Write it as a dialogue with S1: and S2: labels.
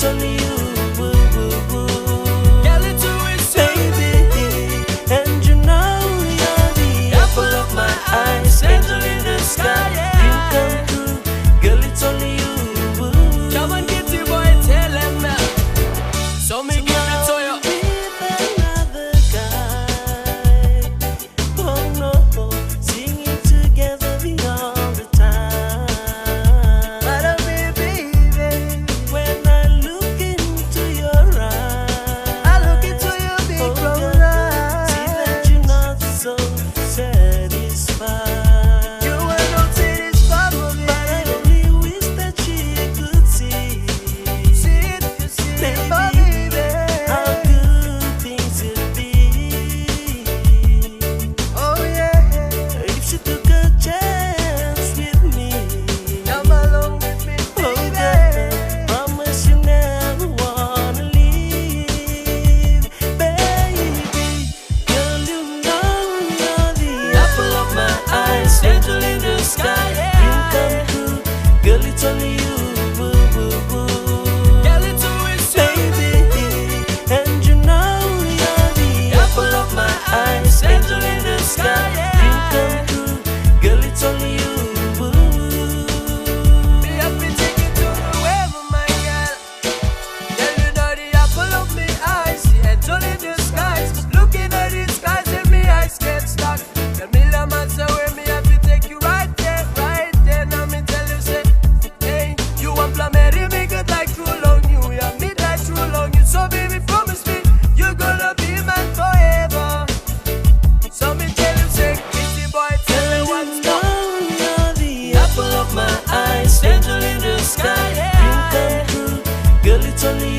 S1: it's only you, woo, woo, woo.
S2: Girl, it's always
S1: Baby, and you know you're the apple of my eyes, angel in the sky, dream come true. Girl, it's only you, woo, woo.
S2: come on, Kiti boy, tell him now. So me give it to you.
S1: With another guy, oh no, singing together the all the time.
S2: But baby,
S1: When I look into your eyes,
S2: I look into your big
S1: oh
S2: brown
S1: girl,
S2: eyes.
S1: see that you're not so satisfied.
S2: You will not satisfy me,
S1: But I only wish that she could see,
S2: see it, you see it,
S1: baby,
S2: baby.
S1: how good things would be
S2: Oh yeah,
S1: if she took a chance with me.
S2: come along with me,
S1: Oh
S2: baby.
S1: girl, promise you never wanna leave, baby. Girl, you know you're the apple of my eyes, angel in the sky, dream come true. Girl, it's only you, woo, woo, woo.
S2: Girl, it's always
S1: Baby, and you know you're the apple of my eyes, angel in the sky, dream come true. Girl, it's only you, woo, woo.
S2: me up and take it to the wherever, my girl. Girl, you know the apple of me eyes, the angel in the skies. Looking at the skies and me eyes get stuck. Tell me the man say where me have to take you right there, right there. Now me tell you say, hey, you want plummery, me good like true long you, yeah, me like true long you. So baby, promise me you gonna be mine forever. So me tell you say, Kiti boy, tell me what's up.
S1: You're the apple of my eyes, angel in the sky, dream come true. Girl, it's only